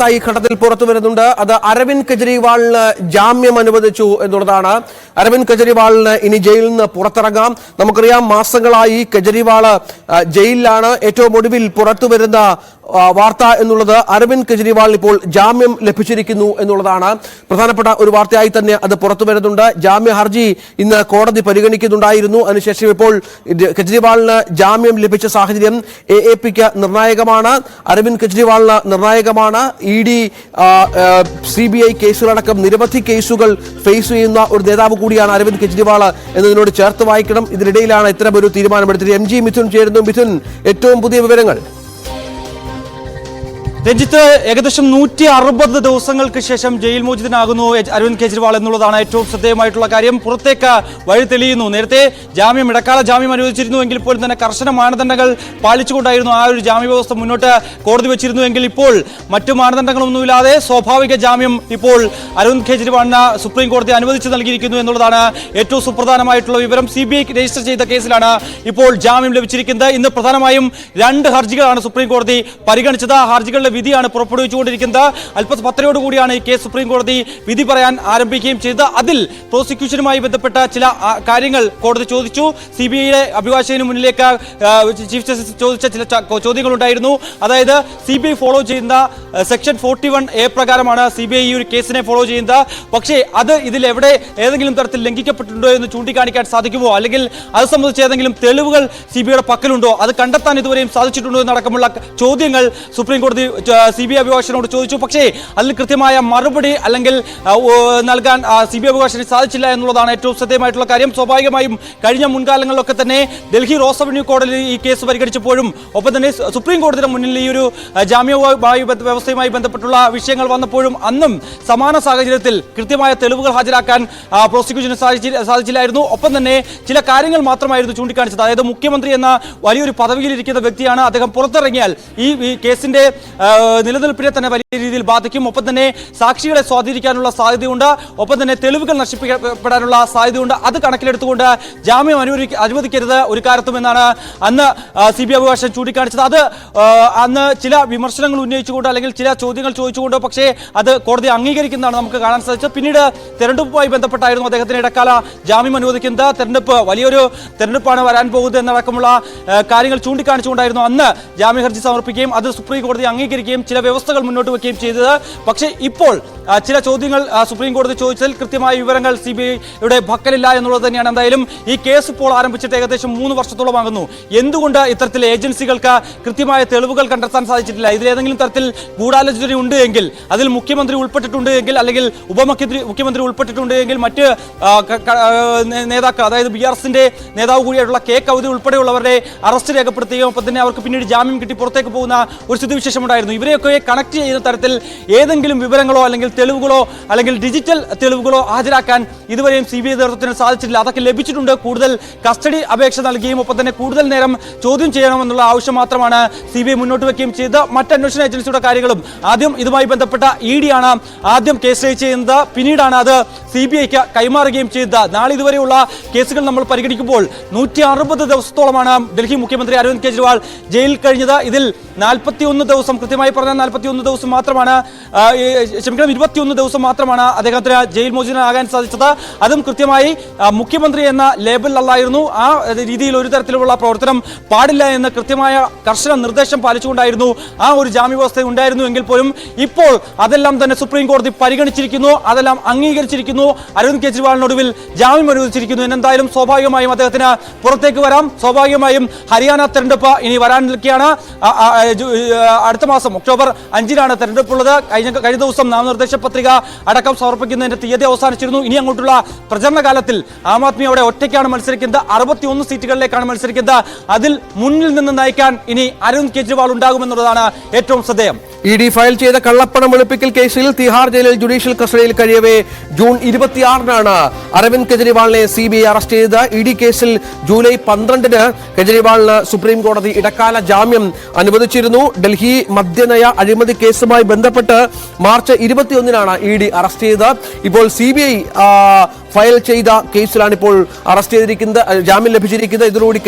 വാർത്ത ഈ ഘട്ടത്തിൽ പുറത്തു വരുന്നുണ്ട്. അത് അരവിന്ദ് കെജ്രിവാളിന് ജാമ്യം അനുവദിച്ചു എന്നുള്ളതാണ്. അരവിന്ദ് കെജ്രിവാളിന് ഇനി ജയിലിൽ നിന്ന് പുറത്തിറങ്ങാം. നമുക്കറിയാം, മാസങ്ങളായി കെജ്രിവാൾ ജയിലിലാണ്. ഏറ്റവും ഒടുവിൽ പുറത്തു വരുന്ന വാർത്ത എന്നുള്ളത് അരവിന്ദ് കെജ്രിവാളിന് ഇപ്പോൾ ജാമ്യം ലഭിച്ചിരിക്കുന്നു എന്നുള്ളതാണ്. പ്രധാനപ്പെട്ട ഒരു വാർത്തയായി തന്നെ അത് പുറത്തു വരുന്നുണ്ട്. ജാമ്യ ഹർജി ഇന്ന് കോടതി പരിഗണിക്കുന്നുണ്ടായിരുന്നു. അതിനുശേഷം ഇപ്പോൾ കെജ്രിവാളിന് ജാമ്യം ലഭിച്ച സാഹചര്യം AAPക്ക് നിർണായകമാണ്. അരവിന്ദ് കെജ്രിവാളിന് നിർണായകമാണ്. ED, CBI കേസുകളടക്കം നിരവധി കേസുകൾ ഫേസ് ചെയ്യുന്ന ഒരു നേതാവ് കൂടിയാണ് അരവിന്ദ് കെജ്രിവാൾ എന്നതിനോട് ചേർത്ത് വായിക്കണം. ഇതിനിടയിലാണ് ഇത്തരമൊരു തീരുമാനമെടുത്തത്. MG മിഥുൻ ചേരുന്നു. മിഥുൻ, ഏറ്റവും പുതിയ വിവരങ്ങൾ. രഞ്ജിത്ത്, ഏകദേശം 160 ദിവസങ്ങൾക്ക് ശേഷം ജയിൽ മോചിതനാകുന്നു അരവിന്ദ് കെജ്രിവാൾ എന്നുള്ളതാണ് ഏറ്റവും ശ്രദ്ധേയമായിട്ടുള്ള കാര്യം. പുറത്തേക്ക് വഴി തെളിയുന്നു. നേരത്തെ ഇടക്കാല ജാമ്യം അനുവദിച്ചിരുന്നുവെങ്കിൽ പോലും തന്നെ കർശന മാനദണ്ഡങ്ങൾ പാലിച്ചുകൊണ്ടായിരുന്നു ആ ഒരു ജാമ്യ വ്യവസ്ഥ മുന്നോട്ട് കോടതി വെച്ചിരുന്നുവെങ്കിൽ ഇപ്പോൾ മറ്റു മാനദണ്ഡങ്ങളൊന്നുമില്ലാതെ സ്വാഭാവിക ജാമ്യം ഇപ്പോൾ അരവിന്ദ് കെജ്രിവാളിന് സുപ്രീം കോടതി അനുവദിച്ചു നൽകിയിരിക്കുന്നു എന്നുള്ളതാണ് ഏറ്റവും സുപ്രധാനമായിട്ടുള്ള വിവരം. CBI രജിസ്റ്റർ ചെയ്ത കേസിലാണ് ഇപ്പോൾ ജാമ്യം ലഭിച്ചിരിക്കുന്നത്. ഇന്ന് പ്രധാനമായും 2 ഹർജികളാണ് സുപ്രീം കോടതി പരിഗണിച്ചത്. ആ ഹർജികളുടെ വിധിയാണ് പുറപ്പെടുവിച്ചുകൊണ്ടിരിക്കുന്നത്. അല്പപത്രയോടുകൂടിയാണ് ഈ കേസ് സുപ്രീം കോടതി വിധി പറയാൻ ആരംഭിക്കുകയും ചെയ്തത്. അതിൽ പ്രോസിക്യൂഷനുമായി ബന്ധപ്പെട്ട ചില കാര്യങ്ങൾ കോടതി ചോദിച്ചു. CBIയുടെ അഭിഭാഷകന് മുന്നിലേക്ക് ചീഫ് ജസ്റ്റിസ് ചോദിച്ച ചില ചോദ്യങ്ങളുണ്ടായിരുന്നു. അതായത് CBI ഫോളോ ചെയ്യുന്ന സെക്ഷൻ 41A പ്രകാരമാണ് CBI ഈ ഒരു കേസിനെ ഫോളോ ചെയ്യുന്നത്. പക്ഷേ അത് ഇതിൽ ഏതെങ്കിലും തരത്തിൽ ലംഘിക്കപ്പെട്ടിട്ടുണ്ടോ എന്ന് ചൂണ്ടിക്കാണിക്കാൻ സാധിക്കുമോ, അല്ലെങ്കിൽ അത് സംബന്ധിച്ച് ഏതെങ്കിലും തെളിവുകൾ CBIയുടെ പക്കലുണ്ടോ, അത് കണ്ടെത്താൻ ഇതുവരെയും സാധിച്ചിട്ടുണ്ടോ എന്നടക്കമുള്ള ചോദ്യങ്ങൾ സുപ്രീം കോടതി CBI അഭിഭാഷകനോട് ചോദിച്ചു. പക്ഷേ അതിൽ കൃത്യമായ മറുപടി അല്ലെങ്കിൽ നൽകാൻ CBI അഭിഭാഷകന് സാധിച്ചില്ല എന്നുള്ളതാണ് ഏറ്റവും ശ്രദ്ധേയമായിട്ടുള്ള കാര്യം. സ്വാഭാവികമായും കഴിഞ്ഞ മുൻകാലങ്ങളിലൊക്കെ തന്നെ ഡൽഹി റോസ് അവന്യൂ കോടതി ഈ കേസ് പരിഗണിച്ചപ്പോഴും ഒപ്പം തന്നെ സുപ്രീം കോടതിയുടെ മുന്നിൽ ഈ ഒരു ജാമ്യവുമായി വ്യവസ്ഥയുമായി ബന്ധപ്പെട്ടുള്ള വിഷയങ്ങൾ വന്നപ്പോഴും അന്നും സമാന സാഹചര്യത്തിൽ കൃത്യമായ തെളിവുകൾ ഹാജരാക്കാൻ പ്രോസിക്യൂഷന് സാധിച്ചില്ലായിരുന്നു. ഒപ്പം തന്നെ ചില കാര്യങ്ങൾ മാത്രമായിരുന്നു ചൂണ്ടിക്കാണിച്ചത്. അതായത് മുഖ്യമന്ത്രി എന്ന വലിയൊരു പദവിയിലിരിക്കുന്ന വ്യക്തിയാണ്. അദ്ദേഹം പുറത്തിറങ്ങിയാൽ ഈ കേസിന്റെ നിലനിൽപ്പിനെ തന്നെ വലിയ രീതിയിൽ ബാധിക്കും. ഒപ്പം തന്നെ സാക്ഷികളെ സ്വാധീനിക്കാനുള്ള സാധ്യതയുണ്ട്. ഒപ്പം തന്നെ തെളിവുകൾ നശിപ്പിക്കപ്പെടാനുള്ള സാധ്യതയുണ്ട്. അത് കണക്കിലെടുത്തുകൊണ്ട് ജാമ്യം അനുവദിക്കരുത് ഒരു കാലത്തും എന്നാണ് അന്ന് CBI അഭിഭാഷകൻ ചൂണ്ടിക്കാണിച്ചത്. അത് അന്ന് ചില വിമർശനങ്ങൾ ഉന്നയിച്ചുകൊണ്ട് അല്ലെങ്കിൽ ചില ചോദ്യങ്ങൾ ചോദിച്ചുകൊണ്ട് പക്ഷേ അത് കോടതി അംഗീകരിക്കുന്നതാണ് നമുക്ക് കാണാൻ സാധിച്ചത്. പിന്നീട് തെരഞ്ഞെടുപ്പുമായി ബന്ധപ്പെട്ടായിരുന്നു അദ്ദേഹത്തിന് ഇടക്കാല ജാമ്യം അനുവദിക്കുന്നത്. വലിയൊരു തെരഞ്ഞെടുപ്പാണ് വരാൻ പോകുന്നത് എന്നടക്കമുള്ള കാര്യങ്ങൾ ചൂണ്ടിക്കാണിച്ചുകൊണ്ടായിരുന്നു അന്ന് ജാമ്യ ഹർജി സമർപ്പിക്കുകയും അത് സുപ്രീം കോടതി അംഗീകരിക്കുകയും ചില വ്യവസ്ഥകൾ മുന്നോട്ട് വയ്ക്കുകയും ചെയ്തത്. പക്ഷേ ഇപ്പോൾ ചില ചോദ്യങ്ങൾ സുപ്രീം കോടതി ചോദിച്ചതിൽ കൃത്യമായ വിവരങ്ങൾ CBIയുടെ പക്കലില്ല എന്നുള്ളത് തന്നെയാണ്. എന്തായാലും ഈ കേസ് ഇപ്പോൾ ആരംഭിച്ചിട്ട് ഏകദേശം 3 വർഷത്തോളമാകുന്നു. എന്തുകൊണ്ട് ഇത്തരത്തിൽ ഏജൻസികൾക്ക് കൃത്യമായ തെളിവുകൾ കണ്ടെത്താൻ സാധിച്ചിട്ടില്ല? ഇതിലേതെങ്കിലും തരത്തിൽ ഗൂഢാലോചന ഉണ്ട് എങ്കിൽ, അതിൽ മുഖ്യമന്ത്രി ഉൾപ്പെട്ടിട്ടുണ്ട് എങ്കിൽ, അല്ലെങ്കിൽ മുഖ്യമന്ത്രി ഉൾപ്പെട്ടിട്ടുണ്ട് എങ്കിൽ, മറ്റ് നേതാക്കൾ, അതായത് BRSന്റെ നേതാവ് കൂടിയായിട്ടുള്ള K കൗതി ഉൾപ്പെടെയുള്ളവരുടെ അറസ്റ്റ് രേഖപ്പെടുത്തുകയും ഒപ്പം തന്നെ അവർക്ക് പിന്നീട് ജാമ്യം കിട്ടി പുറത്തേക്ക് പോകുന്ന ഒരു സ്ഥിതിവിശേഷം ഉണ്ടായിരുന്നു. ഇവരെയൊക്കെ കണക്ട് ചെയ്യുന്ന തരത്തിൽ ഏതെങ്കിലും വിവരങ്ങളോ അല്ലെങ്കിൽ തെളിവുകളോ അല്ലെങ്കിൽ ഡിജിറ്റൽ തെളിവുകളോ ഹാജരാക്കാൻ ഇതുവരെയും CBI നേതൃത്വത്തിന് സാധിച്ചിട്ടില്ല. അതൊക്കെ ലഭിച്ചിട്ടുണ്ട്. കൂടുതൽ കസ്റ്റഡി അപേക്ഷ നൽകുകയും ഒപ്പം തന്നെ കൂടുതൽ നേരം ചോദ്യം ചെയ്യണമെന്നുള്ള ആവശ്യം മാത്രമാണ് CBI മുന്നോട്ട് വയ്ക്കുകയും ചെയ്ത് മറ്റ് അന്വേഷണ ഏജൻസിയുടെ കാര്യങ്ങളും ആദ്യം ഇതുമായി ബന്ധപ്പെട്ട ED ആണ് ആദ്യം കേസ് രജിസ്റ്റർ ചെയ്യുന്നത്. പിന്നീടാണ് അത് CBIക്ക് കൈമാറുകയും ചെയ്തത്. നാളെ ഇതുവരെയുള്ള കേസുകൾ നമ്മൾ പരിഗണിക്കുമ്പോൾ 160 ദിവസത്തോളമാണ് ഡൽഹി മുഖ്യമന്ത്രി അരവിന്ദ് കെജ്രിവാൾ ജയിലിൽ കഴിഞ്ഞത്. ഇതിൽ 41 ദിവസം, കൃത്യമായി പറഞ്ഞാൽ 41 ദിവസം മാത്രമാണ് 21 ദിവസം മാത്രമാണ് അദ്ദേഹത്തിന് ജയിൽ മോചിതനാകാൻ സാധിച്ചത്. അതും കൃത്യമായി മുഖ്യമന്ത്രി എന്ന ലേബലിലല്ലായിരുന്നു. ആ രീതിയിൽ ഒരു തരത്തിലുള്ള പ്രവർത്തനം പാടില്ല എന്ന് കൃത്യമായ കർശന നിർദ്ദേശം പാലിച്ചുകൊണ്ടായിരുന്നു ആ ഒരു ജാമ്യ വ്യവസ്ഥ ഉണ്ടായിരുന്നു എങ്കിൽ പോലും ഇപ്പോൾ അതെല്ലാം തന്നെ സുപ്രീം കോടതി പരിഗണിച്ചിരിക്കുന്നു. അതെല്ലാം അംഗീകരിച്ചിരിക്കുന്നു. അരവിന്ദ് കെജ്രിവാളിനൊടുവിൽ ജാമ്യം അനുവദിച്ചിരിക്കുന്നു. എന്തായാലും സ്വാഭാവികമായും അദ്ദേഹത്തിന് പുറത്തേക്ക് വരാം. സ്വാഭാവികമായും ഹരിയാന തെരഞ്ഞെടുപ്പ് ഇനി വരാൻ നിൽക്കുകയാണ്. അടുത്ത മാസം ഒക്ടോബർ 5-നാണ് തെരഞ്ഞെടുപ്പുള്ളത്. കഴിഞ്ഞ ദിവസം നാമനിർദ്ദേശ പത്രിക അടക്കം സമർപ്പിക്കുന്നതിന്റെ തീയതി അവസാനിച്ചിരുന്നു. ഇനി അങ്ങോട്ടുള്ള പ്രചരണ കാലത്തിൽ ആം ആദ്മി അവിടെ ഒറ്റയ്ക്കാണ് മത്സരിക്കുന്നത്. 61 സീറ്റുകളിലേക്കാണ് മത്സരിക്കുന്നത്. അതിൽ മുന്നിൽ നിന്ന് നയിക്കാൻ ഇനി അരവിന്ദ് കെജ്രിവാൾ ഉണ്ടാകുമെന്നുള്ളതാണ് ഏറ്റവും ശ്രദ്ധേയം. ED ഫയൽ ചെയ്ത കള്ളപ്പണം വെളുപ്പിക്കൽ കേസിൽ തിഹാർ ജയിലിൽ ജുഡീഷ്യൽ കസ്റ്റഡിയിൽ കഴിയവേ ജൂൺ 26-നാണ് അരവിന്ദ് കെജ്രിവാളിനെ CBI അറസ്റ്റ് ചെയ്തത്. ED കേസിൽ ജൂലൈ 12-ന് കെജ്രിവാളിന് സുപ്രീം കോടതി ഇടക്കാല ജാമ്യം അനുവദിച്ചിരുന്നു. ഡൽഹി മദ്യനയ അഴിമതി കേസുമായി ബന്ധപ്പെട്ട് മാർച്ച് 21-നാണ് ED അറസ്റ്റ് ചെയ്തത്. ഇപ്പോൾ CBI ഫയൽ ചെയ്ത കേസിലാണ് ഇപ്പോൾ അറസ്റ്റ് ചെയ്തിരിക്കുന്നത്, ജാമ്യം ലഭിച്ചിരിക്കുന്നത്. ഇതോടുകൂടി